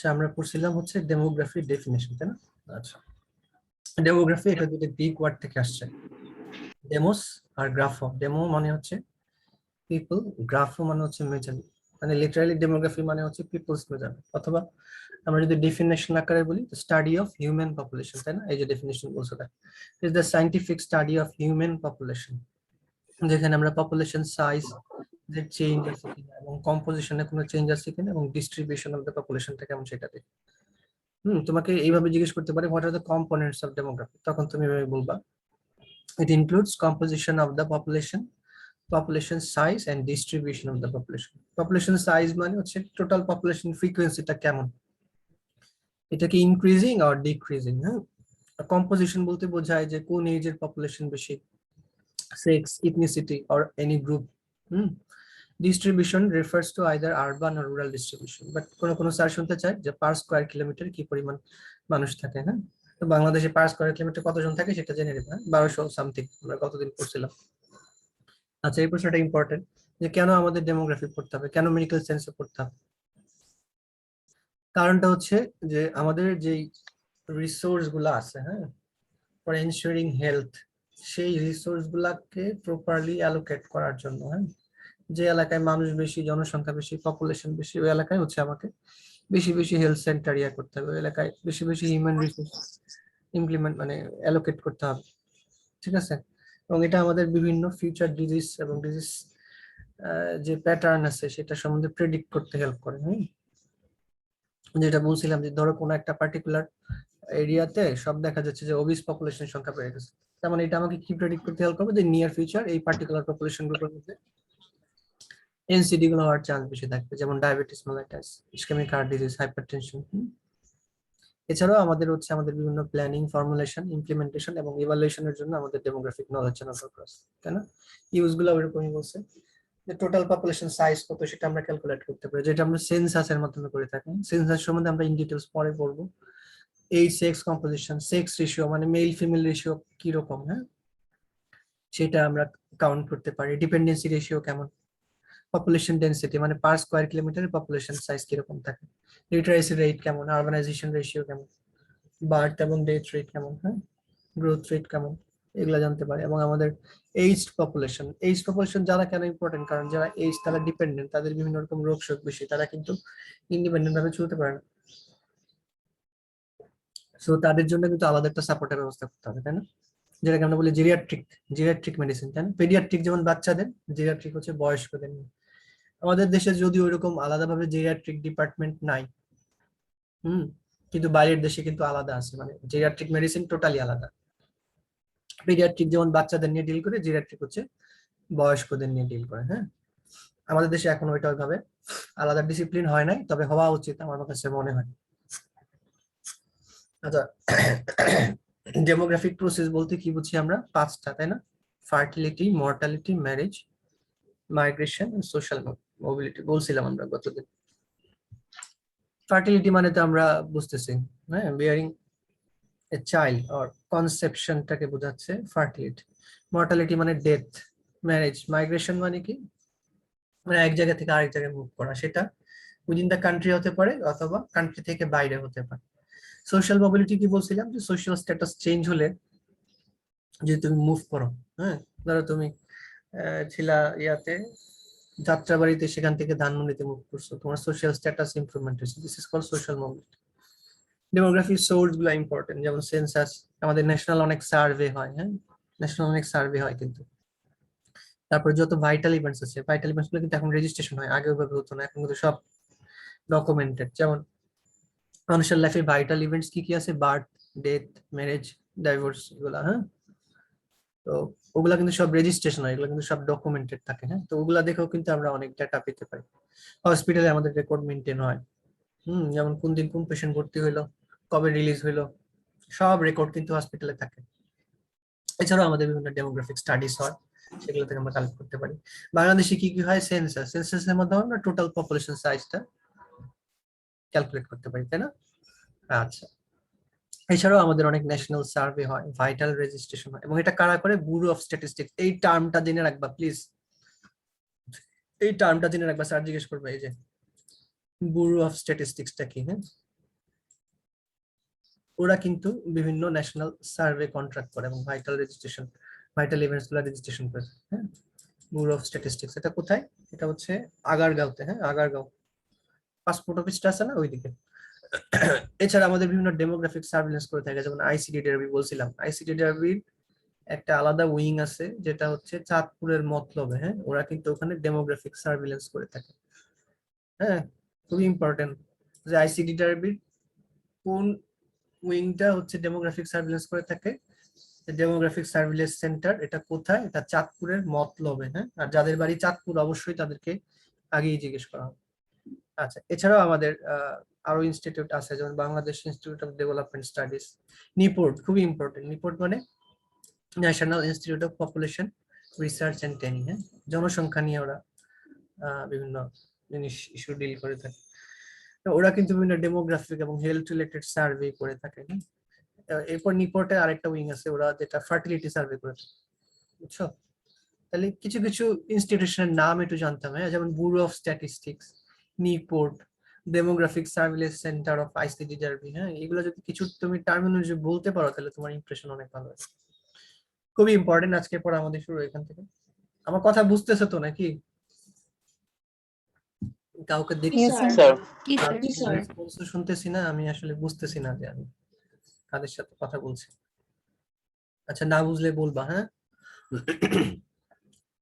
আচ্ছা, আমরা পড়ছিলাম হচ্ছে ডেমোগ্রাফি ডেফিনিশন, তাই না? আচ্ছা, ডেমোগ্রাফি এটা দুটো গ্রিক ওয়ার্ড থেকে আসছে, ডেমোস আর গ্রাফো। ডেমো মানে হচ্ছে পিপল, গ্রাফো মানে হচ্ছে মেজারমেন্ট। মানে লিটারালি ডেমোগ্রাফি মানে হচ্ছে পিপলস মেজারমেন্ট, অথবা আমরা যদি ডেফিনেশন আকারে বলি স্টাডি অফ হিউম্যান পপুলেশন, তাই না? এই যে ডেফিনেশন বলছে তাই, is the scientific study of human population, যেখানে আমরা পপুলেশন সাইজ যে চেঞ্জ আছে কিনা এবং কম্পোজিশনে কোনো চেঞ্জ আছে কিনা এবং ডিস্ট্রিবিউশন অফ দ্য পপুলেশনটা কেমন সেটা দেখি। তোমাকে এইভাবে জিজ্ঞেস করতে পারে what are the components of demography, তখন তুমি এভাবে বলবা it includes composition of the population, population size and distribution of the population. Population size মানে হচ্ছে টোটাল পপুলেশন ফ্রিকোয়েন্সিটা কেমন, এটা কি ইনক্রিজিং অর ডিক্রিজিং। হ্যাঁ, কম্পোজিশন বলতে বোঝায় যে কোন এজের পপুলেশন বেশি, sex, ethnicity or any group. Distribution refers to either urban or rural distribution. But কোনো স্যার শুনতে চায় যে পার স্কয়ার কিলোমিটার কি পরিমাণ মানুষ থাকে। হ্যাঁ, তো বাংলাদেশে পার স্কয়ার কিলোমিটার কতজন থাকে সেটা জেনে নেবে। 1200 সামথিং, আমরা কতদিন পড়ছিলাম। আচ্ছা, এই প্রশ্নটা ইম্পর্টেন্ট যে কেন আমাদের ডেমোগ্রাফি পড়তে হবে, কেন মেডিকেল সায়েন্সে পড়তে হবে। কারণটা হচ্ছে যে আমাদের যেই রিসোর্স গুলা আছে, হ্যাঁ, ফর এনশিওরিং হেলথ, সেই রিসোর্স গুলাকে প্রপারলি অ্যালোকেট করার জন্য, হ্যাঁ, যে এলাকায় মানুষ বেশি, জনসংখ্যা বেশি, পপুলেশন বেশি, ওই এলাকায় হচ্ছে আমাকে বেশি বেশি হেলথ সেন্টার ইয়া করতে হবে, ওই এলাকায় বেশি বেশি হিউম্যান রিসোর্স ইমপ্লিমেন্ট মানে অ্যালোকেট করতে হবে। ঠিক আছে, এবং এটা আমাদের বিভিন্ন ফিউচার ডিজিজ এবং ডিজিজ যে প্যাটার্ন আছে সেটা সম্বন্ধে প্রেডিক্ট করতে হেল্প করে। যেটা বলছিলাম যে ধরো কোনো একটা পার্টিকুলার এরিয়াতে সব দেখা যাচ্ছে যে ওবিস পপুলেশন সংখ্যা বেড়ে গেছে, তেমন এটা আমাকে কি প্রেডিক্ট করতে হেল্প করবে যে নিয়ার ফিউচার এই পার্টিকুলার পপুলেশন গ্রুপের মধ্যে এনসিডি গুলো হওয়ার চান্স বেশি থাকবে, যেমন diabetes mellitus, ischemic heart disease, hypertension. এছাড়াও আমাদের হচ্ছে আমাদের বিভিন্ন প্ল্যানিং, ফর্মুলেশন, ইমপ্লিমেন্টেশন এবং ইভালুয়েশনের জন্য আমাদের ডেমোগ্রাফিক নলেজ জানা দরকার, তাই না? ইউজ গুলো ওইরকমই বলছে যে টোটাল পপুলেশন সাইজ কত সেটা আমরা ক্যালকুলেট করতে পারি, যেটা আমরা সেন্সাসের মাধ্যমে করে থাকি। সেন্সাস সম্বন্ধে আমরা ইন ডিটেইলস পরে পড়বো। এই সেক্স কম্পোজিশন, সেক্স রেশিও মানে মেল ফিমেল রেশিও কি রকম, হ্যাঁ, সেটা আমরা কাউন্ট করতে পারি। ডিপেন্ডেন্সি রেশিও কেমন, পপুলেশন ডেনসিটি মানে per square kilometre population size কিরকম থাকে, লিটারেসি রেট কেমন, আরবানাইজেশন রেশিও কেমন, বার্থ এবং ডেথ রেট কেমন, হ্যাঁ, গ্রোথ রেট কেমন, এগুলা জানতে পারে। এবং আমাদের এইজড পপুলেশন যারা কেন ইম্পর্টেন্ট, কারণ যারা এইজ তারা ডিপেন্ডেন্ট, তাদের বিভিন্ন রকম রোগ শোক বেশি, তারা কিন্তু ইন্ডিপেন্ডেন্ট ভাবে চলতে পারে না, সো তাদের জন্য কিন্তু আলাদা একটা সাপোর্টের ব্যবস্থা করতে হবে, তাই না? যেটাকে আমরা বলি জিরিয়াট্রিক মেডিসিন, তাই না? পেডিয়াট্রিক যেমন বাচ্চাদের, জিরিয়াট্রিক হচ্ছে বয়স্কদের নিয়ে। আমাদের দেশে যদি ওইরকম আলাদাভাবে জিরিয়াট্রিক ডিপার্টমেন্ট নাই, কিন্তু বাইরের দেশে কিন্তু আলাদা আছে, মানে জিরিয়াট্রিক মেডিসিন টোটালি আলাদা। পেডিয়াট্রিক যেমন বাচ্চাদের নিয়ে ডিল করে, জিরিয়াট্রিক হচ্ছে বয়স্কদের নিয়ে ডিল করে। হ্যাঁ, আমাদের দেশে এখন ওইটা ওইভাবে আলাদা ডিসিপ্লিন হয় নাই, তবে হওয়া উচিত আমার কাছে মনে হয়। আচ্ছা, ডেমোগ্রাফিক প্রসেস বলতে কি বুঝি আমরা? 5টা, তাই না? Fertility, mortality, marriage, migration, social mobility বলছিলাম আমরা গতদিন। ফার্টিলিটি মানে তো আমরা বুঝতেছি, হ্যাঁ, বিয়ারিং এ চাইল্ড অর কনসেপশনটাকে বোঝাচ্ছে ফার্টিলিটি। মর্টালিটি মানে ডেথ। ম্যারেজ, মাইগ্রেশন মানে কি? মানে এক জায়গা থেকে আরেক জায়গায় মুভ করা, সেটা উইদিন দ্য কান্ট্রি হতে পারে অথবা কান্ট্রি থেকে বাইরে হতে পারে। সোশ্যাল মোবিলিটি কি বলছিলাম? যে সোশ্যাল স্ট্যাটাস চেঞ্জ হলে যদি তুমি মুভ করো, হ্যাঁ, ধরো তুমি ছিলা ইয়াতে যাত্রাবাড়িতে, সেখান থেকে ধানমন্ডিতে মুভ করছো, তোমার সোশ্যাল স্ট্যাটাস ইমপ্রুভমেন্ট হয়েছে, this is called social mobility. ডেমোগ্রাফির সোর্স গুলো ইম্পর্টেন্ট, যেমন সেন্সাস, আমাদের ন্যাশনাল অনেক সার্ভে হয়, হ্যাঁ, ন্যাশনাল অনেক সার্ভে হয় কিন্তু। তারপর যত ভাইটাল ইভেন্টস আছে, ভাইটাল ইভেন্টস গুলো কিন্তু এখন রেজিস্ট্রেশন হয়, আগে ওইভাবে হতো না, এখন কিন্তু সব ডকুমেন্টেড। যেমন মানুষের লাইফে ভাইটাল ইভেন্টস কি কি আছে? বার্থ, ডেথ, ম্যারেজ, ডাইভোর্স, এগুলা। হ্যাঁ, তো ওগুলা কিন্তু সব রেজিস্ট্রেশন হয়, এগুলো কিন্তু সব ডকুমেন্টেড থাকে। হ্যাঁ, তো ওগুলা দেখেও কিন্তু আমরা অনেক ডাটা পেতে পারি। হসপিটালে আমাদের রেকর্ড মেনটেন হয়, যেমন কোন দিন কোন পেশেন্ট ভর্তি হইলো, কবে রিলিজ হইলো, সব রেকর্ড কিন্তু হসপিটালে থাকে। এছাড়াও আমাদের বিভিন্ন ডেমোগ্রাফিক স্টাডিজ হয়, সেগুলো থেকে আমরা কালেক্ট করতে পারি। বাংলাদেশে কি কি হয়? সেন্সাসের মধ্যে আমরা টোটাল পপুলেশন সাইজটা ক্যালকুলেট করতে পারি, তাই না? আচ্ছা, এছাড়াও আমাদের অনেক ন্যাশনাল সার্ভে হয়, ভাইটাল রেজিস্ট্রেশন হয়, এবং এটা কারা করে? Bureau of statistics. এই টার্মটা জেনে রাখবা প্লিজ, এই টার্মটা জেনে রাখবা, স্যার জিজ্ঞেস করবে এই যে ব্যুরো অফ স্ট্যাটিস্টিক্সটা কি। হ্যাঁ, ওরা কিন্তু বিভিন্ন ন্যাশনাল সার্ভে কন্ট্রাক্ট করে এবং ভাইটাল ইভেন্টস গুলো রেজিস্ট্রেশন করে। হ্যাঁ, ব্যুরো অফ স্ট্যাটিস্টিক্স। এটা কোথায়? এটা হচ্ছে আগারগাঁওতে। হ্যাঁ, আগারগাঁও পাসপোর্ট অফিসটা আছে না, ওইদিকে। এছাড়া আমাদের বিভিন্ন ডেমোগ্রাফিক সার্ভেলেন্স করে থাকে, যেমন আইসিডিডিআরবি বলছিলাম। আইসিডিডিআরবির একটা আলাদা উইং আছে যেটা হচ্ছে চাঁদপুরের মতলবে। হ্যাঁ, ওরা কিন্তু ওখানে ডেমোগ্রাফিক সার্ভেলেন্স করে থাকে। হ্যাঁ, খুবই ইম্পর্টেন্ট যে আইসিডিডিআরবির কোন উইংটা হচ্ছে ডেমোগ্রাফিক সার্ভেলেন্স করে থাকে। ডেমোগ্রাফিক সার্ভেলেন্স সেন্টার এটা কোথায়? এটা চাঁদপুরের মতলবে। হ্যাঁ, আর যাদের বাড়ি চাঁদপুর অবশ্যই তাদেরকে আগেই জিজ্ঞেস করা হবে। আচ্ছা, এছাড়াও আমাদের আরো ইনস্টিটিউট আছে, যেমন Bangladesh institute of development studies, NIPORT. খুবই ইম্পর্টেন্ট। নিপোর্ট মানে national institute of population research and training. হ্যাঁ, জনসংখ্যা নিয়ে ওরা বিভিন্ন জিনিস ইস্যু ডিল করে থাকে। তো ওরা কিন্তু বিভিন্ন ডেমোগ্রাফিক এবং হেলথ রিলেটেড সার্ভে করে থাকে। এরপর নিপোর্টে আরেকটা উইং আছে, ওরা যেটা ফার্টিলিটি সার্ভে করে থাকে। বুঝছো? তাহলে কিছু কিছু ইনস্টিটিউশনের নাম একটু জানতাম। হ্যাঁ, যেমন bureau of statistics, নিপোর্ট, demographic surveillance centre of ICDDRB. হ্যাঁ, এগুলো যদি কিছু তুমি টার্মিনোলজি বলতে পারো তাহলে তোমার ইমপ্রেশন অনেক ভালো হবে। খুবই ইম্পর্টেন্ট। আজকে পড়া আমাদের শুরু এখান থেকে। আমার কথা বুঝতেছো তো নাকি? কাউকে দেখছি শুনতেছি না, আমি আসলে বুঝতেছি না যে আমি কাদের সাথে কথা বলছি। আচ্ছা, না বুঝলে বলবা। হ্যাঁ,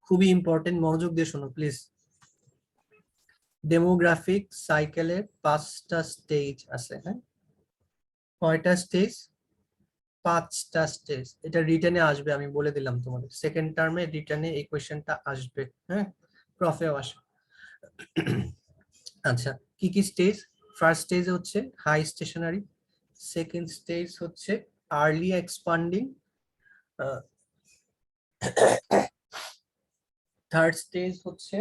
খুবই ইম্পর্টেন্ট, মনোযোগ দিয়ে শোনো প্লিজ। ডেমোগ্রাফিক সাইকেলের 5টা স্টেজ আছে। হ্যাঁ, কয়টা স্টেজ? 5টা স্টেজ। এটা রিটেনে আসবে, আমি বলে দিলাম তোমাদের। সেকেন্ড টার্মে রিটেনে এই কোয়েশ্চেনটা আসবে। হ্যাঁ, প্রফেও আসে। আচ্ছা, কি কি স্টেজ? ফার্স্ট স্টেজ হচ্ছে হাই স্টেশনারি, সেকেন্ড স্টেজ হচ্ছে আর্লি এক্সপান্ডিং, থার্ড স্টেজ হচ্ছে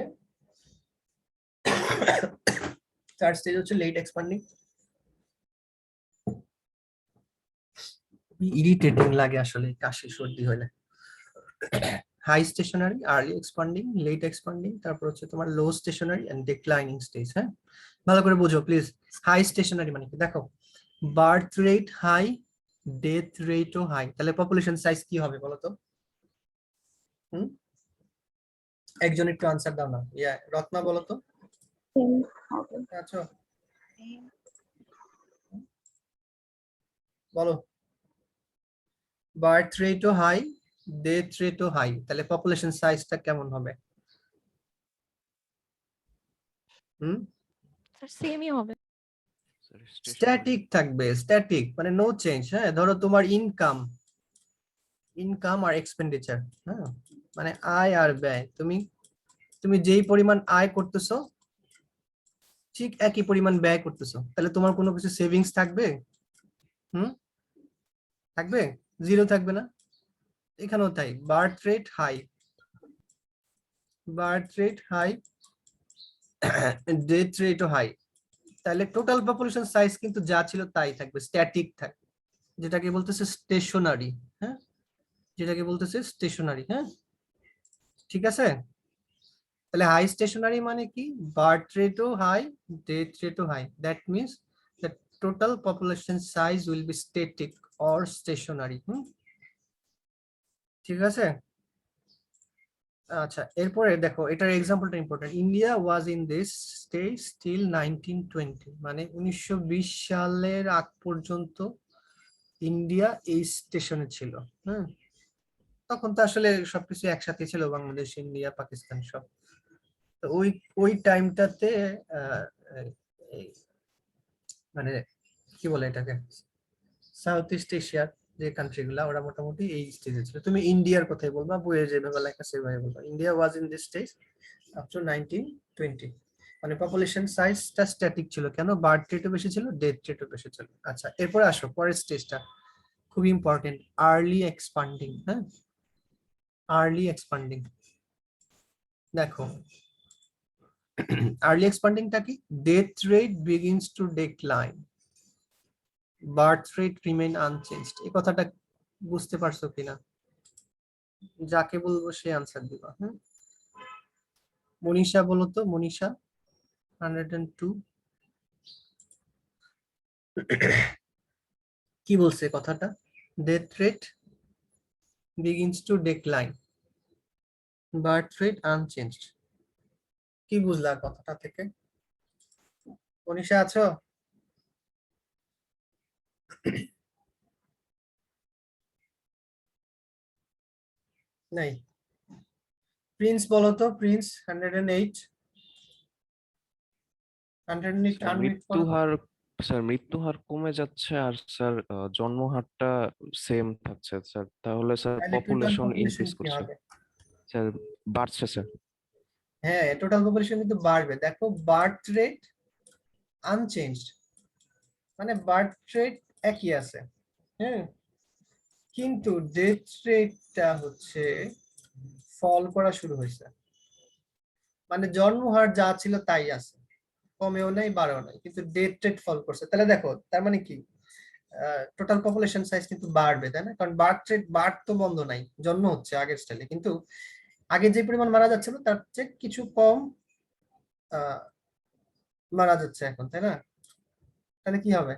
লেট এক্সপান্ডিং। ইরিটেটিং লাগে আসলে কাশি সর্দি হলে। High stationary, early expanding, late expanding, তারপর হচ্ছে তোমার low stationary and declining stage. হ্যাঁ, ভালো করে বুঝো প্লিজ। হাই স্টেশনারি মানে কি? দেখো, বার্থ রেট হাই, ডেথ রেটও হাই, তাহলে পপুলেশন সাইজ কি হবে বলো তো? একজন একটু আনসার দাও না। রত্না বলো তো। আচ্ছা, বলো। বার্থ রেটও হাই, ডেথ রেটও হাই, তাহলে পপুলেশন সাইজটা কেমন হবে? সেমই হবে। স্ট্যাটিক থাকবে। স্ট্যাটিক মানে নো চেঞ্জ। হ্যাঁ, ধরো তোমার ইনকাম আর এক্সপেন্ডিচার। হ্যাঁ, মানে আয় আর ব্যয়, তুমি যেই পরিমাণ আয় করতেছো ঠিক একই পরিমাণ ব্যয় করতেছো, তাহলে তোমার কোনো কিছু সেভিংস থাকবে? হুম, থাকবে? জিরো থাকবে না? এখানেও তাই। বার্থ রেট হাই, ডেথ রেটও হাই, তাহলে টোটাল পপুলেশন সাইজ কিন্তু যা ছিল তাই থাকবে, স্ট্যাটিক থাকবে, যেটাকে বলতেছে স্টেশনারি। হ্যাঁ, হ্যাঁ, ঠিক আছে। তাহলে হাই স্টেশনারি মানে কি? বার্থ রেটও হাই, ডেথ রেটও high, that means the total population size will be static or stationary. ঠিক আছে। আচ্ছা, এরপরে দেখো, এটার এক্সাম্পলটা important. India was in this stage till 1920, মানে 1920 সালের আগ পর্যন্ত ইন্ডিয়া এই স্টেশনে ছিল। হ্যাঁ, তখন তো আসলে সবকিছু একসাথে ছিল, বাংলাদেশ, ইন্ডিয়া, পাকিস্তান সব। তো ওই ওই টাইমটাতে মানে কি বলে এটাকে, সাউথ ইস্ট এশিয়ার যে কান্ট্রি গুলা, ওরা মোটামুটি এই স্টেজে ছিল। তুমি ইন্ডিয়ার কথাই বলবা, বইয়ে যেভাবে লেখা সেভাবে বলবা। India was in this stage up to 1920, মানে পপুলেশন সাইজটা স্ট্যাটিক ছিল। কেন? বার্থ রেটও বেশি ছিল, ডেথ রেটও বেশি ছিল। আচ্ছা, এরপরে আসো পরের স্টেজটা, খুব ইম্পর্টেন্ট, আর্লি এক্সপান্ডিং। হ্যাঁ, আর্লি এক্সপান্ডিং। দেখো, আর্লি এক্সপান্ডিংটা কি? Death rate begins two decline, birth rate remain unchanged. এই কথাটা বুঝতে পারছো কিনা? যাকে বলবো সে আনসার দিবা। হ্যাঁ, মনীষা বলো তো, মনীষা 102। কি বলছে কথাটা? Death rate begins two decline, birth rate unchanged. কি বুঝলা কথাটা থেকে? মনীষা আছো? নাই? প্রিন্স বলো তো, প্রিন্স 108 108 স্যার আনমিউট মৃত্যু করো। হার স্যার মৃত্যু হার কমে যাচ্ছে, আর স্যার জন্ম হারটা সেম থাকছে স্যার, তাহলে স্যার তাহলে টোটাল পপুলেশন পপুলেশন ইনক্রিজ কি করছে। হবে? স্যার বাড়ছে স্যার। হ্যাঁ, টোটাল পপুলেশন কিন্তু বাড়বে। দেখো, বার্থ রেট আনচেঞ্জড, মানে বার্থ রেট একই আছে, হ্যাঁ, কিন্তু ডেথ রেটটা হচ্ছে ফল করা শুরু হয়েছে। মানে জন্ম হার যা ছিল তাই আছে, কমেও নাই বাড়েও নাই, কিন্তু ডেথ রেট ফল করছে। তাহলে দেখো, তার মানে কি, টোটাল পপুলেশন সাইজ কিন্তু বাড়বে, তাই না? কারণ বার্থ রেট বাড় তো বন্ধ নাই, জন্ম হচ্ছে আগের স্টাইলে, কিন্তু আগে যে পরিমাণ মারা যাচ্ছিল তার চেয়ে কিছু কম আহ, মারা যাচ্ছে এখন, তাই না? তাহলে কি হবে?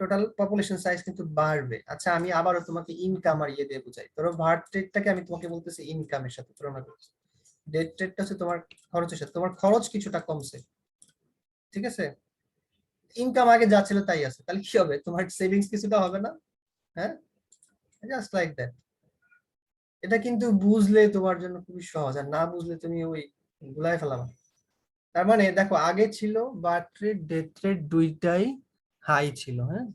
টোটাল পপুলেশন সাইজ কিন্তু বাড়বে। আচ্ছা, আমি আবারও তোমাকে ইনকাম আর ইয়ে দিয়ে বুঝাই। ধরো বার্থ রেটটাকে আমি তোমাকে বলতেছি ইনকামের সাথে তুলনা করছি, ডেথ রেটটা হচ্ছে তোমার খরচের সাথে। তোমার খরচ কিছুটা কমছে, ঠিক আছে, ইনকাম আগে যা ছিল তাই আছে, তাহলে কি হবে? তোমার সেভিংস কিছুটা হবে না? হ্যাঁ, জাস্ট লাইক দ্যাট। এটা কিন্তু বুঝলে তোমার জন্য খুবই সহজ, আর না বুঝলে তুমি ওই গুলাই ফেলাবা। তার মানে দেখো, আগে ছিল বার্থ রেট ডেথ রেট দুইটাই হাই ছিল, হ্যাঁ,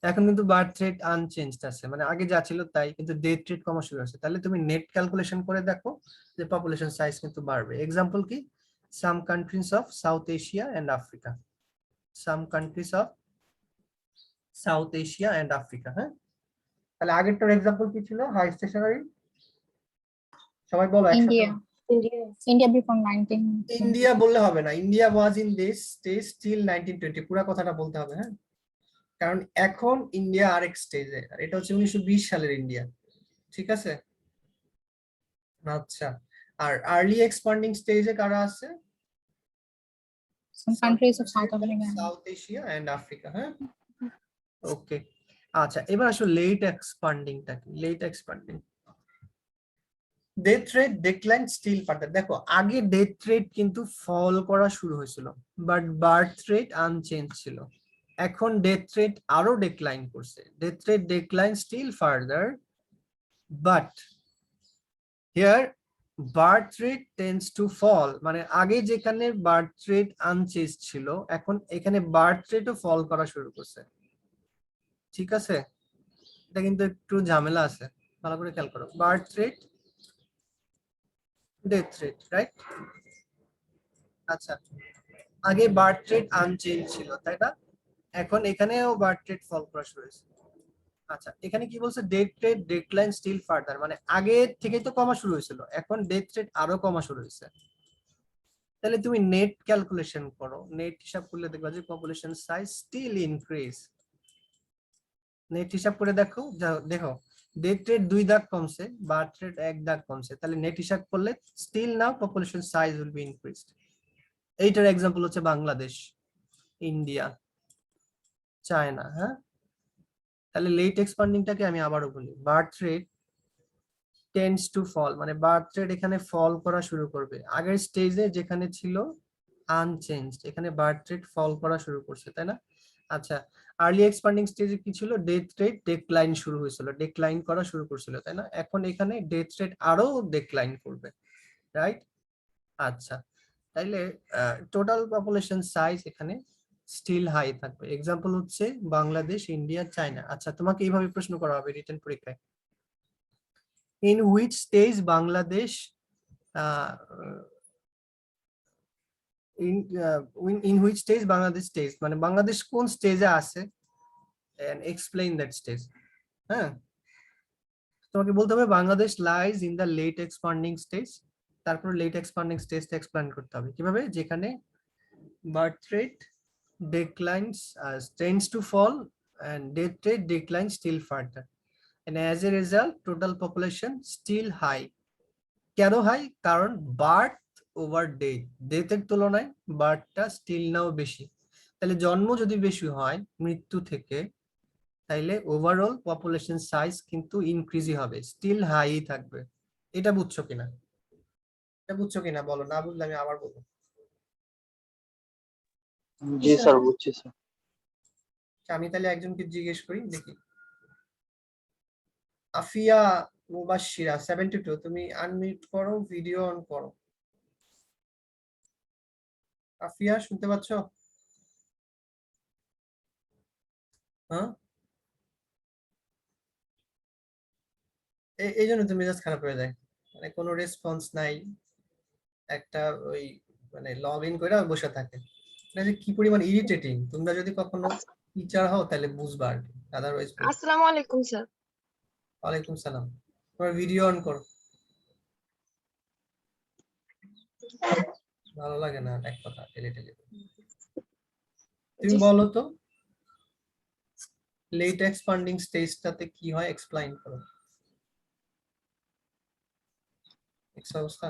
এখন কিন্তু বার্থ রেট আনচেঞ্জড আছে, মানে আগে যা ছিল তাই, কিন্তু ডেথ রেট কমা শুরু হয়েছে। তাহলে তুমি নেট ক্যালকুলেশন করে দেখো যে পপুলেশন সাইজ কিন্তু বাড়বে। এক্সাম্পল কি? Some countries of South Asia and Africa, some countries of South Asia and Africa, হ্যাঁ। তাহলে আগেরটার এক্সাম্পল কি ছিল? হাই স্টেশনারি, সবাই বলো একসাথে। India. India before 1920. ইন্ডিয়া বললে হবে না, India was in this stage till 1920, পুরো কথাটা বলতে হবে, হ্যাঁ। কারণ এখন ইন্ডিয়া আরেক স্টেজে, আর এটা হচ্ছে 1920 সালের ইন্ডিয়া, ঠিক আছে? আচ্ছা, আর আর্লি এক্সপান্ডিং স্টেজে কারা আছে? Some countries of South America. South Asia and Africa, হ্যাঁ। ওকে, আচ্ছা, এবার আসো লেট এক্সপান্ডিংটা কি? Late expanding, death rate decline still further. দেখো, আগে ডেথ রেট কিন্তু ফল করা শুরু হয়েছিল, বাট বার্থ রেট আনচেঞ্জ ছিল। এখন ডেথ রেট আরো ডিক্লাইন করছে, death rate decline still further, but here birth rate tends to fall. মানে আগে যেখানে বার্থ রেট আনচেঞ্জ ছিল, এখন এখানে বার্থ রেটও ফল করা শুরু করছে, ঠিক আছে? এটা কিন্তু একটু ঝামেলা আছে, ভালো করে খেয়াল করো। Birth rate, death rate, right? আচ্ছা, আগে বার্থ রেট আনচেঞ্জ ছিল, তাই না? এখন এখানেও বার্থ রেট ফল করা শুরু হয়েছে। আচ্ছা, এখানে কি বলছে? Death rate decline still further, মানে আগে থেকেই তো কমা শুরু হয়েছিল, এখন ডেথ রেট আরো কমা শুরু হয়েছে। তাহলে তুমি নেট ক্যালকুলেশন করো, নেট হিসাব করলে দেখবা যে population size still increase. Net হিসাব করে দেখো, দেখো ডেথ রেট 2 দাগ কমছে, বার্থ রেট 1 দাগ কমছে, তাহলে নেট হিসাব করলে still now population size will be increased. এইটার এক্সাম্পল হচ্ছে বাংলাদেশ, ইন্ডিয়া, চায়না, হ্যাঁ। তাহলে লেট এক্সপান্ডিংটাকে আমি আবারও বলি, birth rate tends to fall, মানে বার্থ রেট এখানে ফল করা শুরু করবে। আগের স্টেজে যেখানে ছিল আনচেঞ্জড, এখানে বার্থ রেট ফল করা শুরু করছে, তাই না? আচ্ছা, আর্লি এক্সপান্ডিং স্টেজে কি ছিল? ডেথ রেট ডিক্লাইন শুরু হয়েছিল, ডিক্লাইন করা শুরু করছিল, তাই না? এখন এখানে ডেথ রেট আরো ডিক্লাইন করবে, রাইট? আচ্ছা, তাইলে টোটাল পপুলেশন সাইজ এখানে স্টিল হাই থাকবে। এক্সাম্পল হচ্ছে বাংলাদেশ, ইন্ডিয়া, চায়না। আচ্ছা, তোমাকে এইভাবে প্রশ্ন করা হবে রিটেন পরীক্ষায়, in which stage Bangladesh in which stage Bangladesh stage, মানে বাংলাদেশ কোন স্টেজে আছে, and explain that stage, হ্যাঁ। তোমাকে বলতে হবে Bangladesh lies in the late expanding stage, তারপর লেট এক্সপান্ডিং স্টেজটা এক্সপ্লেন করতে হবে কিভাবে, যেখানে বার্থ রেট declines tends to fall and death rate declines still further, and as a result total population still high. কেন হাই? কারণ বার্থ ওভার ডেথ, ডেথের তুলনায় বার্থটা স্টিল নাও বেশি। তাহলে জন্ম যদি বেশি হয় মৃত্যু থেকে, তাইলে ওভারঅল পপুলেশন সাইজ কিন্তু ইনক্রিজই হবে, স্টিল হাই থাকবে। এটা বুঝছো কিনা? এটা বুঝছো কিনা বলো, না বুঝলে আমি আবার বলবো। জি স্যার, বুঝছি স্যার। আমি তাহলে একজনকে জিজ্ঞেস করি দেখি। আফিয়া মুবাশশিরা 72, তুমি আনমিউট করো, ভিডিও অন করো। আফিয়া শুনতে পাচ্ছ? হ্যাঁ, এই জন্য তুমি মেজাজ খারাপ হয়ে যায়, মানে কোনো রেসপন্স নাই, একটা ওই মানে লগ ইন করে বসে থাকে। এটা যে কি পরিমাণ ইরিটেটিং, তোমরা যদি কখনো টিচার হও তাহলে বুঝবা আর কি, আদারওয়াইজ। আসসালামু আলাইকুম স্যার। ওয়ালাইকুম সালাম। তোমার ভিডিও অন করো। ভালো লাগে না এক কথা টেলে টেলে। তুমি জি বলো তো লেট এক্সপান্ডিং স্টেজটাতে কি হয়, এক্সপ্লেইন করো। অবস্থা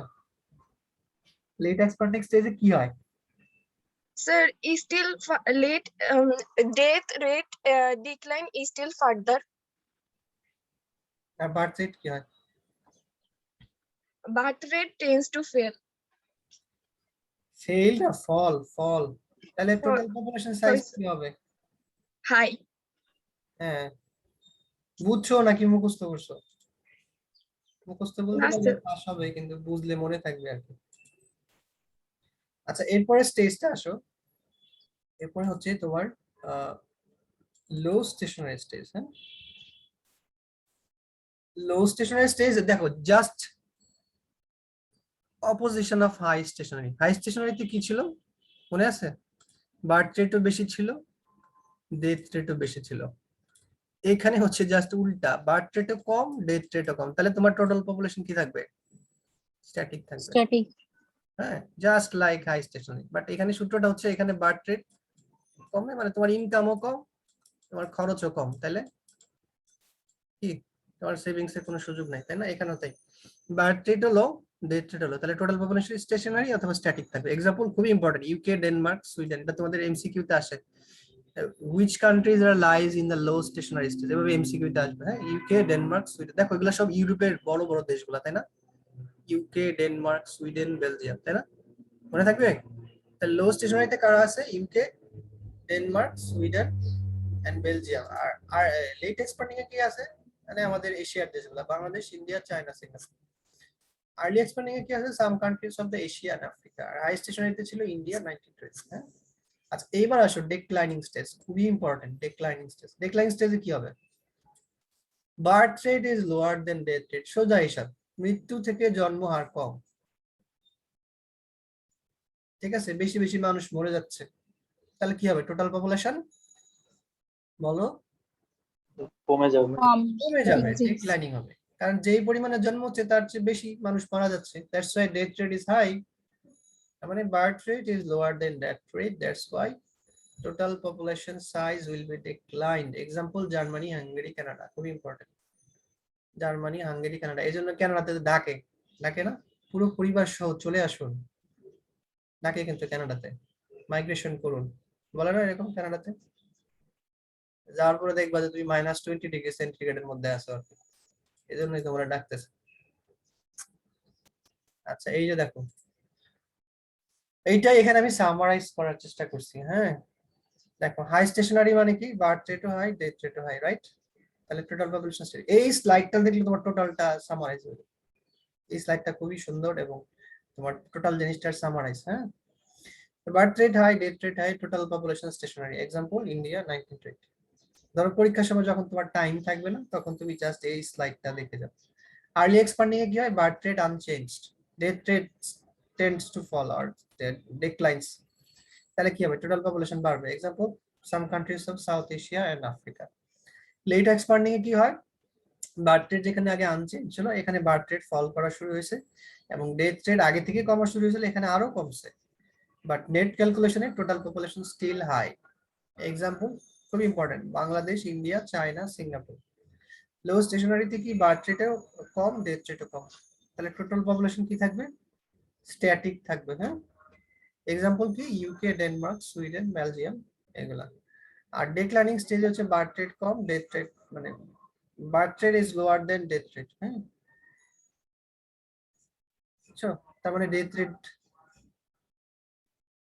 লেট এক্সপান্ডিং স্টেজে কি হয়? Sir, still late death rate decline is still further. আর বার্থ রেট কি হয়? Birth rate tends to fail. Fail না ফল, ফল। তাহলে total Fall. Population size Sorry, কি হবে? high. হ্যাঁ, বুঝছো নাকি মুখস্থ করছো? মুখস্থ বলতে না পারলে স্যার। পাস হবে, কিন্তু বুঝলে মনে থাকবে আর কি। আচ্ছা, এরপরে স্টেজটা আসো। এরপরে হচ্ছে তোমার লো স্টেশনারি স্টেজ। হ্যাঁ, লো স্টেশনারি স্টেজ দেখো, just opposition of high stationary. High স্টেশনারিতে কি ছিল মনে আছে? বার্থ রেটও বেশি ছিল, ডেথ রেটও বেশি ছিল। এখানে হচ্ছে জাস্ট উল্টা, বার্থ রেটও কম, ডেথ রেটও কম। তাহলে তোমার টোটাল পপুলেশন কি থাকবে? স্ট্যাটিক থাকবে। Static. হ্যাঁ, just like high stationary. But এখানে সূত্রটা হচ্ছে, এখানে বার্থ রেট কমে মানে তোমার ইনকামও কম, তোমার খরচও কম, তাহলে কি তোমার সেভিংস এর কোনো সুযোগ নাই, তাই না? এখানেও তাই, বার্থ রেট হলো, ডেথ রেট হলো, তাহলে টোটাল পপুলেশন স্টেশনারি অথবা স্ট্যাটিক থাকবে। এক্সাম্পল খুবই ইম্পর্টেন্ট, ইউকে, ডেনমার্ক, সুইডেন, এটা তোমাদের এমসিকিউ তে আসে। Which countries are lies in the low stationary stage, এভাবে এমসিকিউ তে আসবে। হ্যাঁ, ইউকে, ডেনমার্ক, সুইডেন, দেখো এগুলো সব ইউরোপের বড় বড় দেশগুলো, তাই না? ইউকে, ডেনমার্ক, সুইডেন, বেলজিয়াম, তাই না? মনে থাকবে? তাহলে লো স্টেশনারিতে কারা আছে? UK, Denmark, Sweden and Belgium. আর আর লেট এক্সপান্ডিং এ কি আছে? মানে আমাদের এশিয়ার দেশগুলো, Bangladesh, India, China, Singapore. Early expanding এ কি আছে? Some countries of the Asia and Africa. আর হাই স্টেশনারিতে ছিল ইন্ডিয়া, 1920। হ্যাঁ, আচ্ছা এইবার আসো ডিক্লাইনিং স্টেজ, খুবই ইম্পর্টেন্ট। ডিক্লাইনিং স্টেজ, ডিক্লাইনিং স্টেজে কি হবে? Birth rate is lower than death rate. সোজা হিসাব, মৃত্যু থেকে জন্ম হার কম। ঠিক আছে, বেশি বেশি মানুষ মরে যাচ্ছে, তাহলে কি হবে টোটাল পপুলেশন? বলো। কমে যাবে। কমে যাবে, Decrease. ডিক্লাইনিং হবে। কারণ যেই পরিমাণে জন্ম হচ্ছে তার চেয়ে বেশি মানুষ মারা যাচ্ছে, that's why death rate is high. মানে birth rate is lower than death rate, that's why total population size will be declined. Example Germany, Hungary, Canada, খুবই ইম্পর্টেন্ট। Germany, Hungary, Canada. এই জন্য কানাডাতে ডাকে, ডাকে না, পুরো পরিবার সহ চলে আসুন, ডাকে কিন্তু কানাডাতে মাইগ্রেশন করুন, বলে না এরকম কানাডাতে? যাওয়ার পরে দেখবা যে তুমি -20°C-এর মধ্যে আছো আর কি, এই জন্যই তোমরা ডাকতেছে। আচ্ছা, এই যে দেখো, এইটাই এখানে আমি সামারাইজ করার চেষ্টা করছি। হ্যাঁ, দেখো হাই স্টেশনারি মানে কি? বার্থ রেটও হাই, ডেথ রেটও হাই, রাইট? তাহলে টোটাল পপুলেশন। এই স্লাইডটা দেখলে তোমার টোটালটা সামারাইজ হবে। এই স্লাইডটা খুবই সুন্দর এবং তোমার টোটাল জিনিসটার সামারাইজ। হ্যাঁ, birth rate high, death rate high, total population stationary. Example India, 1920। ধরো পরীক্ষার সময় যখন তোমার টাইম থাকবে না, তখন তুমি জাস্ট এই স্লাইডটা দেখে যাও। আর্লি এক্সপান্ডিং এ কি হয়? Birth rate unchanged, death rate tends to fall or declines. তাহলে কি হবে? টোটাল পপুলেশন বাড়বে। Example some countries of South Asia and Africa. Late expanding এ কি হয়? বার্থ রেট যেখানে আগে আনচেঞ্জ ছিল, এখানে বার্থ রেট ফল করা শুরু হয়েছে এবং ডেথ রেট আগে থেকে কমা শুরু হয়েছিল, এখানে আরো কমছে। বাট নেট ক্যালকুলেশনে total population still high. Example খুব important, Bangladesh, India, China, Singapore. Low স্টেশনারিতে কি? বার্থ রেটও কম, ডেথ রেটও কম, তাহলে টোটাল পপুলেশন কি থাকবে? স্ট্যাটিক থাকবে। হ্যাঁ, এক্সাম্পল কি? ইউকে, ডেনমার্ক, সুইডেন, বেলজিয়াম, এগুলা। আর ডিক্লাইনিং স্টেজ হচ্ছে বার্থ রেট কম, ডেথ রেট মানে birth rate is lower than death rate. হ্যাঁ, বুঝছো? তার মানে ডেথ রেট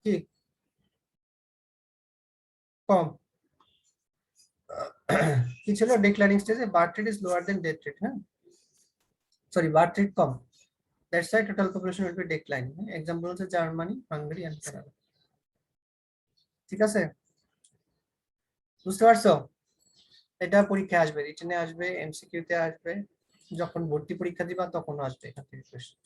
কি কম। কি ছিল ডিক্লাইনিং স্টেজে? Birth rate is lower than death rate. হ্যাঁ, সরি, বার্থ রেট কম, that's why total population will be decline. Example হচ্ছে জার্মানি, হাঙ্গেরি এন্ড কানাডা। ঠিক আছে, বুঝতে পারছো? এটা পরীক্ষা আসবে, রিটেনে আসবে, এমসিকিউ তে আসবে, যখন ভর্তি পরীক্ষা দিবা তখন আসবে এখান থেকে কোশ্চেন।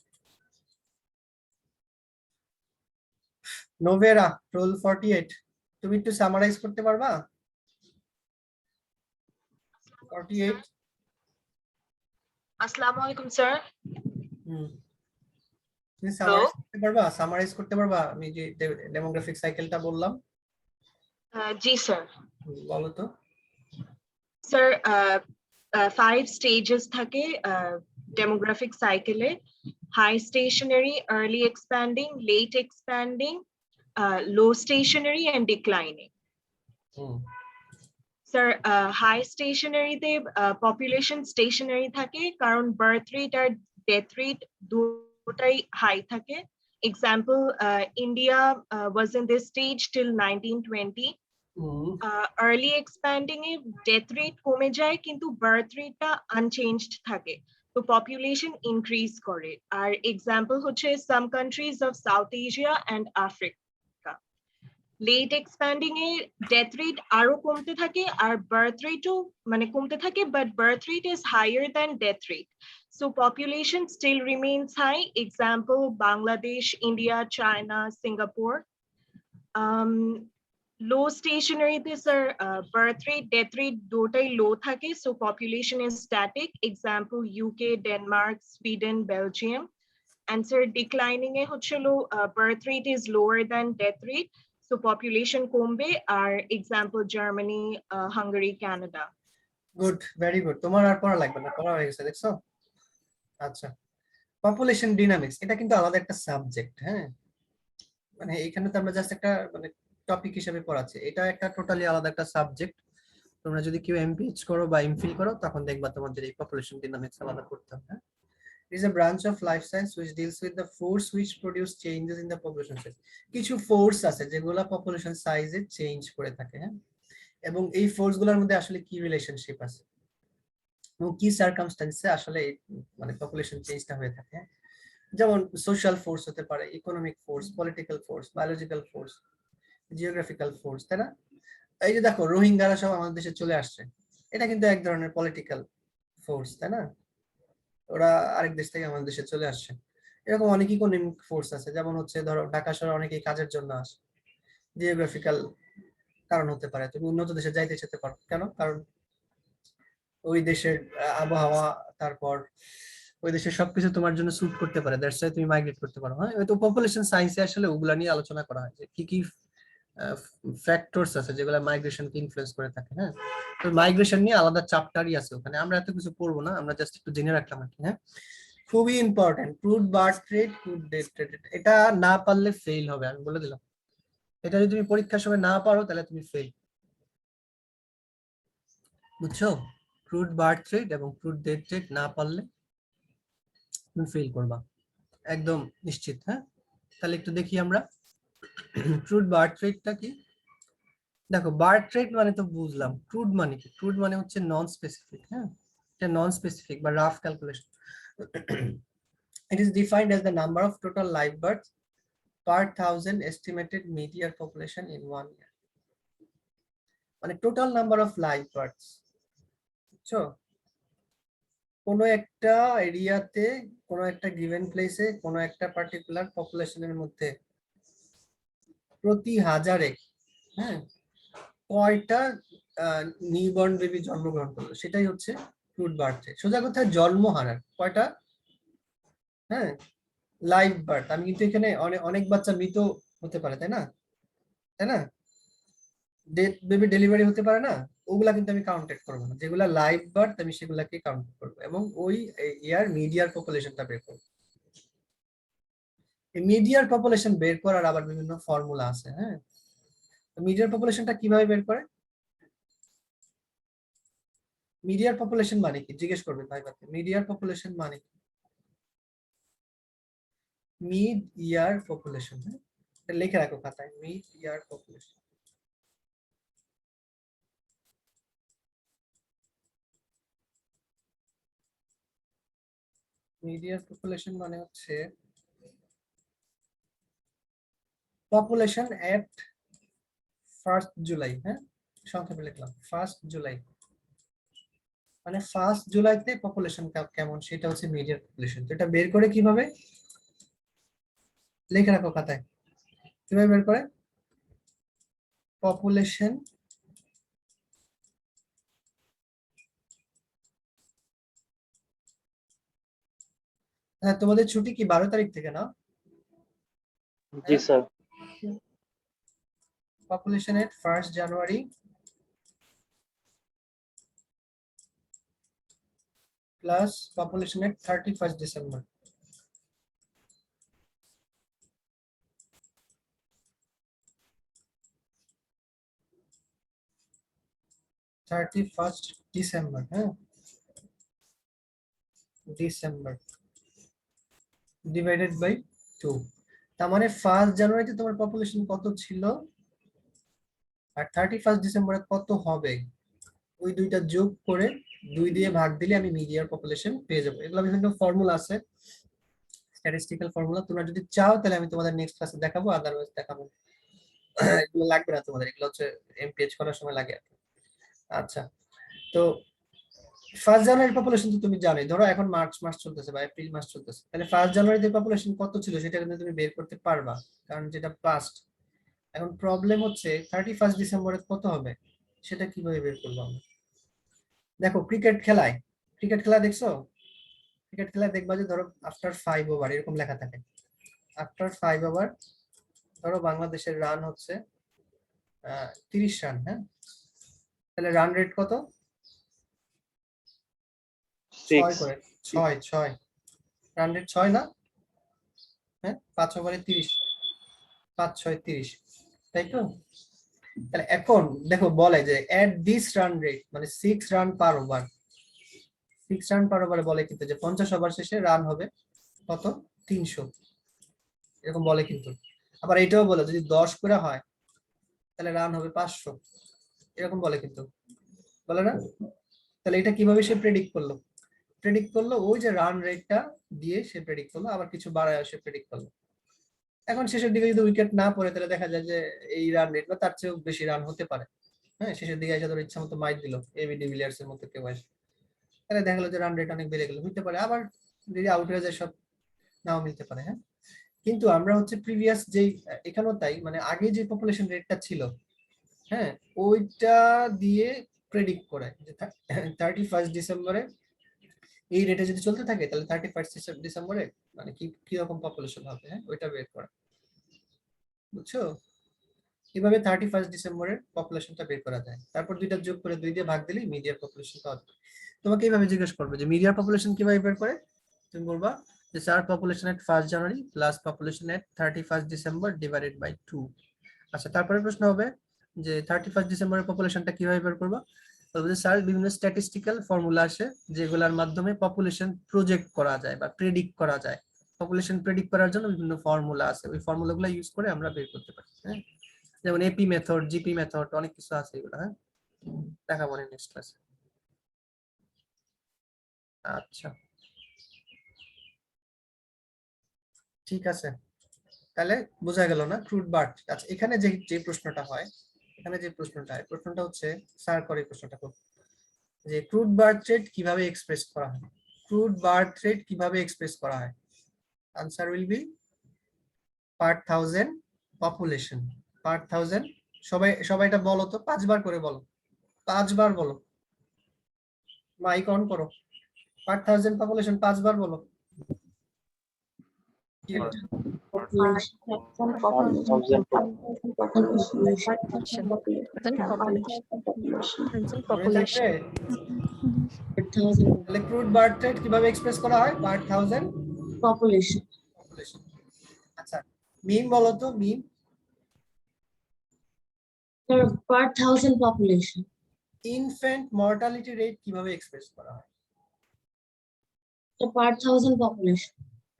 নোভেরা রোল 48, তুমি একটু সামারাইজ করতে পারবা? 48। আসসালামু আলাইকুম স্যার। তুমি সামারাইজ করতে পারবা? সামারাইজ করতে পারবা আমি যে ডেমোগ্রাফিক সাইকেলটা বললাম? জি স্যার। বলো তো। স্যার 5 স্টেজেস থাকে ডেমোগ্রাফিক সাইকেলে: high stationary, early expanding, late expanding, low stationary and declining. Sir high স্টেশনারিতে পপুলেশন স্টেশনারি থাকে কারণ বার্থ রেট আর ডেথ রেট দুটাই হাই থাকে। Example, India was in this stage till 1920. Early expanding এ death rate কমে যায় কিন্তু বার্থ রেটটা আনচেঞ্জড থাকে, তো পপুলেশন ইনক্রিজ করে। আর এক্সাম্পল হচ্ছে some countries of South Asia and Africa. Late expanding এ ডেথ রেট আরো কমতে থাকে আর বার্থ রেটও মানে কমতে থাকে, but birth rate is higher than death rate, so population still remains high. Example, Bangladesh, India, China, Singapore. Low stationary te sir birth rate, death rate দুটাই low থাকে, so population is static. Example, UK, Denmark, Sweden, Belgium. And sir declining এ হচ্ছে birth rate is lower than death rate, so population কমবে। আর example, Germany, Hungary, Canada. Good, very good. তোমার আর পড়া লাগবে না, পড়া হয়ে গেছে, দেখছো? আচ্ছা, পপুলেশন ডিনামিক্স এটা কিন্তু আলাদা একটা সাবজেক্ট। হ্যাঁ, মানে এখানে তো আমরা জাস্ট একটা মানে টপিক হিসেবে পড়াচ্ছি, এটা একটা টোটালি আলাদা একটা সাবজেক্ট। তোমরা যদি কেউ এমপিএইচ করো বা এমফিল করো তখন দেখবা তোমাদের এই পপুলেশন ডিনামিক্স আলাদা করতে হবে। It is a branch of life science which deals with the force which produce changes in the population size. কিছু ফোর্স আছে যেগুলা পপুলেশন সাইজে চেঞ্জ করে থাকে। হ্যাঁ, এবং এই ফোর্স গুলোর মধ্যে আসলে কি রিলেশনশিপ আছে এবং কি সার্কামস্টেন্সে আসলে মানে পপুলেশন চেঞ্জটা হয়ে থাকে। যেমন সোশ্যাল ফোর্স হতে পারে, economic force, political force, biological force, geographical force, তাই না? এই যে দেখো রোহিঙ্গারা সব আমাদের দেশে চলে আসছে, এটা কিন্তু এক ধরনের পলিটিক্যাল ফোর্স, তাই না? ওরা আরেক দেশ থেকে আমাদের দেশে চলে আসছে। এরকম অনেক ইকোনমিক ফোর্স আছে, যেমন হচ্ছে ধরো ঢাকা শহরে অনেকেই কাজের জন্য আসে, জিওগ্রাফিক্যাল কারণ হতে পারে। তুমি উন্নত দেশে যাইতে যেতে পারো, কেন? কারণ ওই দেশের আবহাওয়া, তারপর ওই দেশের সবকিছু তোমার জন্য স্যুট করতে পারে, দ্যাটস ওয়াই তুমি মাইগ্রেট করতে পারো। হ্যাঁ, তো পপুলেশন সায়েন্সে আসলে ওগুলা নিয়ে আলোচনা করা হয় যে কি কি ফ্যাক্টরস আছে যেগুলো মাইগ্রেশনকে ইনফ্লুয়েন্স করে থাকে। হ্যাঁ, তো মাইগ্রেশন নিয়ে আলাদা চ্যাপ্টারই আছে ওখানে, আমরা এত কিছু পড়বো না, আমরা জাস্ট একটু জেনে রাখলাম আর কি। হ্যাঁ, খুবই important, crude birth rate, crude death rate, এটা না পারলে ফেল হবে, আমি বলে দিলাম। এটা যদি তুমি পরীক্ষার সময় না পারো তাহলে তুমি ফেল, বুঝছো? ক্রুড বার্থ রেট এবং ক্রুড ডেথ রেট না পারলে তুমি ফেল করবা, একদম নিশ্চিত। হ্যাঁ, তাহলে একটু দেখি আমরা ক্রুড বার্থ রেটটা কি। দেখো, বার্থ রেট মানে তো বুঝলাম, ক্রুড মানে কি? ক্রুড মানে হচ্ছে নন স্পেসিফিক। হ্যাঁ, এটা নন স্পেসিফিক বা rough calculation. It is defined as the number of total live births per 1000 estimated mid-year population in 1 year. মানে টোটাল নাম্বার অফ লাইভ বার্থস, বুঝছো? কোনো একটা এরিয়াতে, কোনো একটা গিভেন প্লেসে, কোনো একটা পার্টিকুলার পপুলেশনের মধ্যে প্রতি হাজারে হ্যাঁ কয়টা নিউবর্ন বেবি জন্মগ্রহণ করলো, সেটাই হচ্ছে ক্রুড বার্থ রেট। সোজা কথা, জন্ম হারার কয়টা হ্যাঁ লাইভ বার্থ। আমি কিন্তু এখানে অনেক বাচ্চা মৃত হতে পারে, তাই না? তাই না? ডেথ বেবি ডেলিভারি হতে পারে না, ওগুলা কিন্তু আমি কাউন্টেড করবো না। যেগুলা লাইভ বার্থ আমি সেগুলাকে কাউন্ট করবো এবং ওই ইয়ার মিডিয়ার পপুলেশনটা বের করবো। এই মিডিয়ার পপুলেশন বের করার আবার বিভিন্ন ফর্মুলা আছে। হ্যাঁ, মিডিয়ার পপুলেশনটা কিভাবে বের করে? মিডিয়ার পপুলেশন মানে কি জিজ্ঞেস করবে ভাইবাতে, মিডিয়ার পপুলেশন মানে কি? মিড ইয়ার পপুলেশন, হ্যাঁ এটা লিখে রাখো খাতায়, মিড ইয়ার পপুলেশন। মিডিয়ার পপুলেশন মানে হচ্ছে পপুলেশন এট 1st জুলাই, হ্যাঁ সংক্ষেপে লিখলাম 1st জুলাই, মানে 1st জুলাইতে পপুলেশন কেমন সেটা হচ্ছে মিডিয়ার পপুলেশন। তো এটা বের করে কিভাবে লিখে রাখো খাতায়, কিভাবে বের করে? পপুলেশন হ্যাঁ তোমাদের ছুটি কি 12 তারিখ থেকে না? जी sir. Population at 1st January plus population at 31st December. December, হ্যাঁ December divided by 2, তার মানে 1st জানুয়ারিতে তোমার পপুলেশন কত ছিল আর 31st ডিসেম্বরে কত হবে, ওই দুইটা যোগ করে 2 দিয়ে ভাগ দিলে আমি মিডিয়ার পপুলেশন পেয়ে যাবো। এগুলো বিভিন্ন ফর্মুলা আছে, স্ট্যাটিস্টিক্যাল ফর্মুলা, তোমরা যদি চাও তাহলে আমি তোমাদের নেক্সট ক্লাসে দেখাবো, আদারওয়াইজ দেখাবো এগুলো লাগবে না তোমাদের, এগুলো হচ্ছে এমপিএইচ করার সময় লাগে। আচ্ছা, তো 1st জানুয়ারির পপুলেশন তো তুমি জানোই, ধরো এখন মার্চ মাস চলতেছে বা এপ্রিল মাস চলতেছে, তাহলে 1st জানুয়ারিতে পপুলেশন কত ছিল সেটা কিন্তু তুমি বের করতে পারবা, কারণ যেটা পাস্ট। এখন প্রবলেম হচ্ছে 31st ডিসেম্বরে কত হবে সেটা কিভাবে বের করবো আমরা? দেখো ক্রিকেট খেলা দেখছো, ক্রিকেট খেলায় দেখবা যে ধরো আফটার 5 ওভার এরকম লেখা থাকে, আফটার 5 ওভার ধরো বাংলাদেশের রান হচ্ছে 30 রান, হ্যাঁ তাহলে রান রেট কত? 6 করে 6 রান রেট 6 না, হ্যাঁ 5 ওভারে 30, 5 6 30, তাই তো? তাহলে এখন দেখো বলে যে এট দিস রান রেট মানে 6 রান পার ওভার, 6 রান পার ওভারে বলে কিন্তু যে 50 ওভার শেষে রান হবে কত 300, এরকম বলে কিন্তু। আবার এটাও বলে যদি 10 করে হয় তাহলে রান হবে 500, এরকম বলে কিন্তু, বলে না? তাহলে এটা কিভাবে সে প্রেডিক্ট করলো ওই যে রান রেটটা দিয়ে সে প্রেডিক্ট করলো, আবার কিছু বাড়ায় সে প্রেডিক্ট করলো। এখন শেষের দিকে যদি উইকেট না পড়ে তাহলে দেখা যায় যে এই রান রেট বা তার চেয়েও বেশি রান হতে পারে, হ্যাঁ শেষের দিকে এসে ধরো ইচ্ছা মতো মাইট দিল এবি ডিভিলিয়ার্স এর মতো কেউ আসে, তাহলে দেখা গেলো যে রান রেট অনেক বেড়ে গেল, হইতে পারে আবার যদি আউট হয়ে যায় সব নাও মিলতে পারে, হ্যাঁ। কিন্তু আমরা হচ্ছে প্রিভিয়াস যেই এখানেও তাই, মানে আগে যে পপুলেশন রেটটা ছিল, হ্যাঁ ওইটা দিয়ে প্রেডিক্ট করে যে 31st ডিসেম্বরে এই রেটে যদি চলতে থাকে তাহলে 31st ডিসেম্বরে মানে কি রকম পপুলেশন হবে, হ্যাঁ ওইটা বের করা, বুঝছো? কিভাবে 31st ডিসেম্বরের পপুলেশনটা বের করা যায়, তারপর দুইটা যোগ করে 2 দিয়ে ভাগ দিলেই মিডিয়ার পপুলেশন পাওয়া যাবে। তোমাকে এইভাবে জিজ্ঞেস করবে যে মিডিয়ার পপুলেশন কিভাবে বের করে, তুমি বলবা যে sir population at 1st January plus population at 31st December divided by 2। আচ্ছা তারপরে প্রশ্ন হবে যে 31st ডিসেম্বরের পপুলেশনটা কিভাবে বের করবা, বলবো যে স্যার বিভিন্ন স্ট্যাটিস্টিক্যাল ফর্মুলা আছে যেগুলোর মাধ্যমে পপুলেশন প্রজেক্ট করা যায় বা প্রেডিক্ট করা যায়, পপুলেশন প্রেডিক্ট করার জন্য বিভিন্ন ফর্মুলা আছে, ওই ফর্মুলাগুলো ইউজ করে আমরা বের করতে পারি, হ্যাঁ যেমন এপি মেথড, জিপি মেথড, অনেক কিছু আছে এগুলো, হ্যাঁ দেখাবো নেক্সট ক্লাসে। আচ্ছা ঠিক আছে, তাহলে বোঝা গেল না ক্রুড বার্থ। আচ্ছা এখানে যে প্রশ্নটা হয়, প্রশ্নটা হচ্ছে স্যার করে প্রশ্নটা খুব, যে ক্রুড বার্থ রেট কিভাবে এক্সপ্রেস করা হয়, ক্রুড বার্থ রেট কিভাবে এক্সপ্রেস করা হয়, answer will be per 1000 population, per 1000, সবাইটা বলো তো 5 বার করে বলো, 5 বার বলো, মাইক অন করো, পার 1000 পপুলেশন 5 বার বলো। ক্রুড বার্থ রেট কিভাবে এক্সপ্রেস করা হয়, পার 1000 population. আচ্ছা মিন বলো তো, মিন Per 1000 population. Infant mortality rate কিভাবে এক্সপ্রেস করা হয়? per thousand population.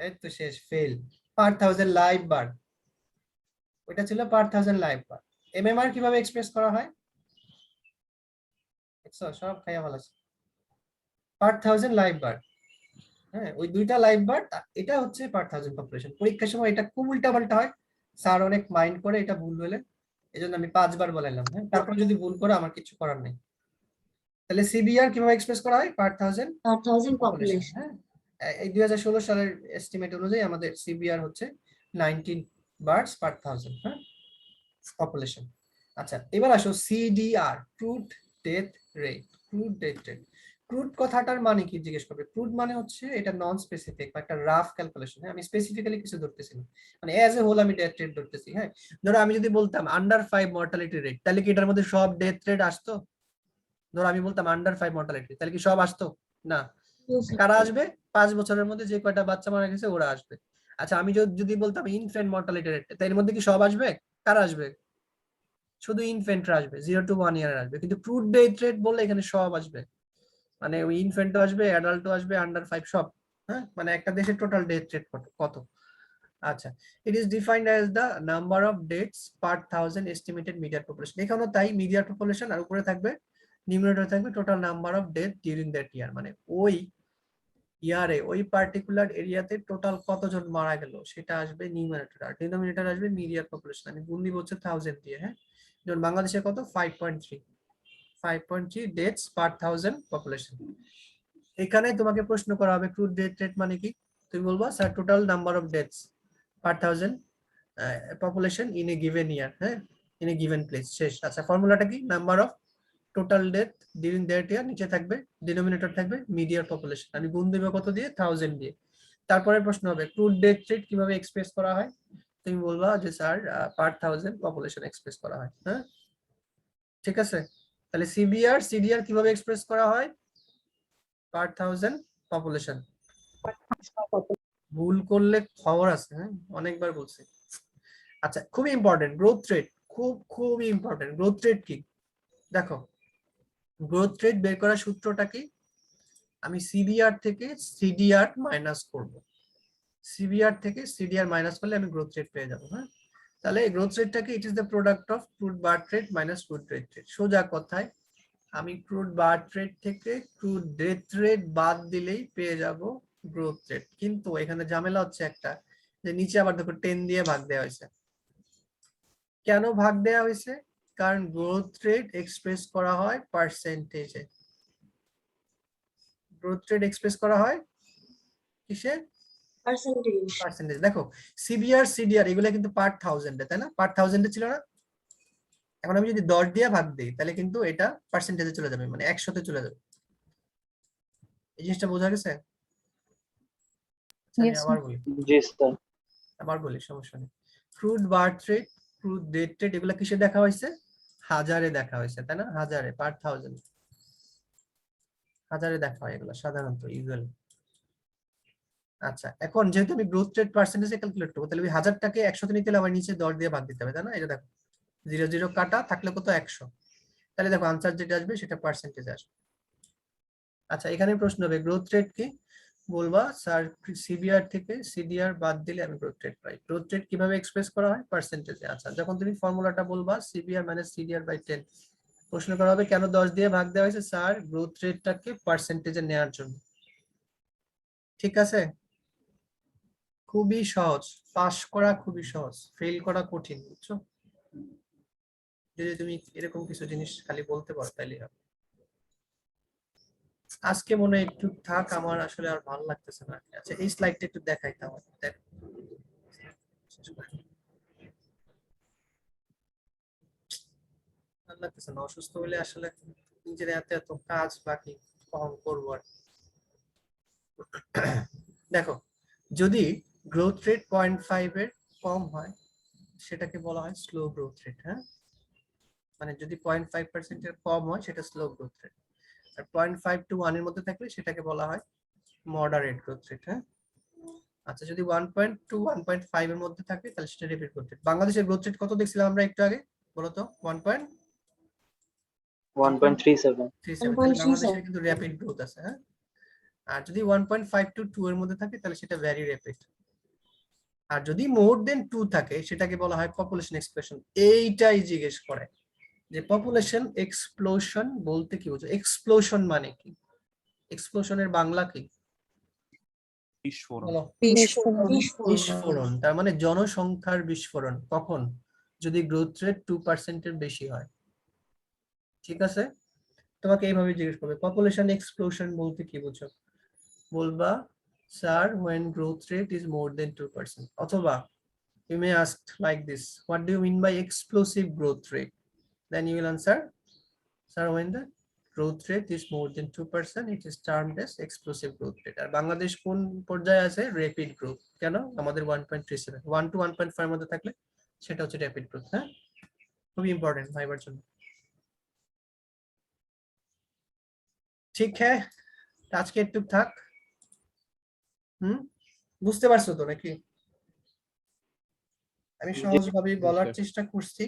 এই তো শেষ, ফেল। পার 1000 লাইভ বার্ড, ওটা ছিল পার 1000 লাইভ বার্ড। এমএমআর কিভাবে এক্সপ্রেস করা হয়? দেখছো সব খাইয়া ভালো আছে। পার 1000 লাইভ বার্ড, হ্যাঁ ওই দুইটা লাইভ বার্ড, এটা হচ্ছে পার 1000 পপুলেশন। পরীক্ষার সময় এটা খুব উল্টাপাল্টা হয়, স্যার অনেক মাইন্ড করে এটা ভুল হলে, এজন্য আমি 5 বার বলাইলাম। হ্যাঁ তারপর যদি ভুল করে আমার কিছু করার নেই। তাহলে সিবিআর কিভাবে এক্সপ্রেস করা হয়? পার 1000 Per thousand পপুলেশন। population. হ্যাঁ এই 2016 সালের এস্টিমেট অনুযায়ী আমাদের সিবিআর হচ্ছে 19 বার্ডস পার 1000, হ্যাঁ পপুলেশন। আচ্ছা এবার আসো CDR, crude death rate. Crude death rate, crude কথাটার মানে কি জিজ্ঞেস করবে। ক্রুড মানে হচ্ছে এটা নন স্পেসিফিক বা একটা রাফ ক্যালকুলেশন। আমি স্পেসিফিক্যালি কিছু ধরতেছি না, মানে অ্যাজ এ হোল আমি ডেথ রেট ধরতেছি। হ্যাঁ ধরো আমি যদি বলতাম আন্ডার 5 মর্টালিটি রেট, তাহলে কি এটার মধ্যে সব ডেথ রেট আসতো? ধরো আমি বলতাম আন্ডার 5 মর্টালিটি, তাহলে কি সব আসতো? না। No, sir. কারা আসবে? 5 বছরের মধ্যে যে কয়টা বাচ্চা মারা গেছে ওরা আসবে। আচ্ছা আমি যদি বলতাম ইনফ্যান্ট মর্টালিটি রেট, তাই এর মধ্যে কি সব আসবে? কারা আসবে? শুধু ইনফ্যান্টরা আসবে, 0 to 1 ইয়ার আসবে। কিন্তু ক্রুড ডেথ রেট বললে এখানে সব আসবে, মানে ওই ইনফ্যান্টও আসবে, অ্যাডাল্টও আসবে, আন্ডার 5 সব। হ্যাঁ মানে একটা দেশের টোটাল ডেথ রেট কত। আচ্ছা it is defined as the number of deaths per 1000 estimated midyear population. এখানেও তাই, মিডিয়ার পপুলেশন আর উপরে থাকবে নিউমারেটর থাকবে total number of death during that year, মানে ওই ইয়ারে ওই পার্টিকুলার এরিয়াতে টোটাল কতজন মারা গেল সেটা আসবে নিউমারেটর, আর ডিনোমিনেটর আসবে মিডিয়ার পপুলেশন। আমি গুণ দিব হচ্ছে 1000 দিয়ে। হ্যাঁ যেমন বাংলাদেশে কত 5.3 ডেথস পার 1000 পপুলেশন। এখানে তোমাকে প্রশ্ন করা হবে ক্রুড ডেথ রেট মানে কি? তুমি বলবা sir total number of deaths per 1000 population in a given year, হ্যাঁ ইন এ গিভেন প্লেস। শেষ। আচ্ছা ফর্মুলাটা কি? Number of total death during that year, নিচে থাকবে ডিনোমিনেটর থাকবে মিডিয়ার পপুলেশন, আমি গুণ দেব কত দিয়ে? 1000 দিয়ে। তারপরে প্রশ্ন হবে ক্রুড ডেথ রেট কিভাবে এক্সপ্রেস করা হয়? তুমি বলবা যে স্যার পার 1000 পপুলেশন এক্সপ্রেস করা হয়। হ্যাঁ ঠিক আছে। তাহলে সিডিআর কিভাবে এক্সপ্রেস করা হয়? পার 1000 পপুলেশন। ভুল করলে খবর আছে, হ্যাঁ অনেকবার বলছি। আচ্ছা খুবই ইম্পর্টেন্ট গ্রোথ রেট, খুবই ইম্পর্টেন্ট। গ্রোথ রেট কি? দেখো গ্রোথ রেট বের করার সূত্রটা কি? আমি সিবিআর থেকে সিডিআর মাইনাস করব, সিবিআর থেকে সিডিআর মাইনাস করলে আমি গ্রোথ রেট পেয়ে যাব। হ্যাঁ তাহলে গ্রোথ রেটটাকে it is the product of crude birth rate minus crude death rate. সোজা কথায় আমি ক্রুড বার্থ রেট থেকে ক্রুড ডেথ রেট বাদ দিলেই পেয়ে যাব গ্রোথ রেট। কিন্তু এখানে ঝামেলা হচ্ছে একটা, যে নিচে আবার দেখো 10 দিয়ে ভাগ দেওয়া হয়েছে। কেন ভাগ দেওয়া হয়েছে? কারণ গ্রোথ রেট এক্সপ্রেস করা হয় পার্সেন্টেজে। গ্রোথ রেট এক্সপ্রেস করা হয় কিসে? Percentage. পার্সেন্টেজ। দেখো সিডিআর এগুলো কিন্তু পার 1000 তাই না? পার 1000 ছিল না? এখন আমি যদি 10 দিয়ে ভাগ দিই তাহলে কিন্তু এটা পার্সেন্টেজে চলে যাবে, মানে 100তে চলে যাবে। এই জিনিসটা বোঝা গেছে? আমি Yes, আবার sir. বলি, জি স্যার। সমস্যা নেই। Crude birth rate, crude death rate এগুলো কিসে দেখা হয়েছে? হাজারে দেখা হয়েছে তাই না? হাজারে, পার 1000 হাজারে দেখা হয় এগুলো সাধারণত ইউজুয়ালি। আচ্ছা এখন যেহেতু আমি গ্রোথ রেট পার্সেন্টেজে ক্যালকুলেট করবো, তাহলে ওই 1000টাকে 100তে নিতে হলে আমার নিচে 10 দিয়ে ভাগ দিতে হবে তাই না? এটা দেখো 0 0 কাটা থাকলে কত? 100। তাহলে দেখো আনসার যেটা আসবে সেটা পার্সেন্টেজে আসবে। আচ্ছা এখানে প্রশ্ন হবে গ্রোথ রেট কি? বলবা স্যার সিবিআর থেকে সিডিআর বাদ দিলে আমি গ্রোথ রেট পাই। গ্রোথ রেট কিভাবে এক্সপ্রেস করা হয়? পার্সেন্টেজে। আচ্ছা যখন তুমি ফর্মুলাটা বলবা সিবিআর মাইনাস সিডিআর বাই 10, প্রশ্ন করা হবে কেন 10 দিয়ে ভাগ দেওয়া হয়েছে? স্যার গ্রোথ রেটটাকে পার্সেন্টেজে নেওয়ার জন্য। ঠিক আছে, খুবই সহজ, পাস করা খুবই সহজ, ফেল করা কঠিন, বুঝছো? যদি তুমি এরকম কিছু জিনিস খালি বলতে পারো তাহলে হবে। আজকে মনে হয় একটু থাক, আমার আসলে আর ভালো লাগতেছে না। আচ্ছা এই স্লাইডটা একটু দেখাই তাও। ভালো লাগতেছে না, অসুস্থ হলে আসলে নিজের এত কাজ বাকি কখন করবো আর। দেখো যদি গ্রোথ রেট 0.5 এর কম হয় সেটাকে বলা হয় স্লো গ্রোথ রেট। হ্যাঁ মানে যদি 0.5% এর কম হয় সেটা স্লো গ্রোথ রেট, আর 0.5 to 1 এর মধ্যে থাকলে সেটাকে বলা হয় মডারেট গ্রোথ রেট। হ্যাঁ আচ্ছা যদি 1 to 1.5 এর মধ্যে থাকে তাহলে সেটা র্যাপিড গ্রোথ রেট। বাংলাদেশের গ্রোথ রেট কত দেখছিলাম আমরা একটু আগে, বলো তো? 1.37. 37 তাহলে বাংলাদেশের কিন্তু র্যাপিড গ্রোথ আছে, হ্যাঁ। আর যদি 1.5 to 2 এর মধ্যে থাকে তাহলে সেটা ভেরি র্যাপিড। আর যদি মোর দেন 2 থাকে সেটাকে বলা হয় পপুলেশন এক্সপ্লোশন। এইটাই জিজ্ঞেস করে যে পপুলেশন এক্সপ্লোশন বলতে কি বোঝো, এক্সপ্লোশন মানে কি, এক্সপ্লোশনের বাংলা কি বিস্ফোরণ। বলো? বিস্ফোরণ। বিস্ফোরণ, তার মানে জনসংখ্যার বিস্ফোরণ। কখন? যদি গ্রোথ রেট 2% এর বেশি হয়। ঠিক আছে, তোমাকে এইভাবে জিজ্ঞেস করবে পপুলেশন এক্সপ্লোশন বলতে কি বোঝো, বলবা sir when growth rate is more than 2%, অথবা you may ask like this, what do you mean by explosive growth rate? Then you will answer, sir when the growth rate is more than 2% it is termed as explosive growth rate. আর বাংলাদেশ কোন পর্যায়ে আছে? Rapid growth. কেন? আমাদের 1.37 1 to 1.5 এর মধ্যে থাকলে সেটা হচ্ছে র্যাপিড গ্রোথ। হ্যাঁ, খুবই ইম্পর্টেন্ট ভাইবার জন্য। ঠিক হ্যাঁ, আজকে একটু থাক। বুঝতে পারছো তো নাকি? আমি সহজভাবে বলার চেষ্টা করছি।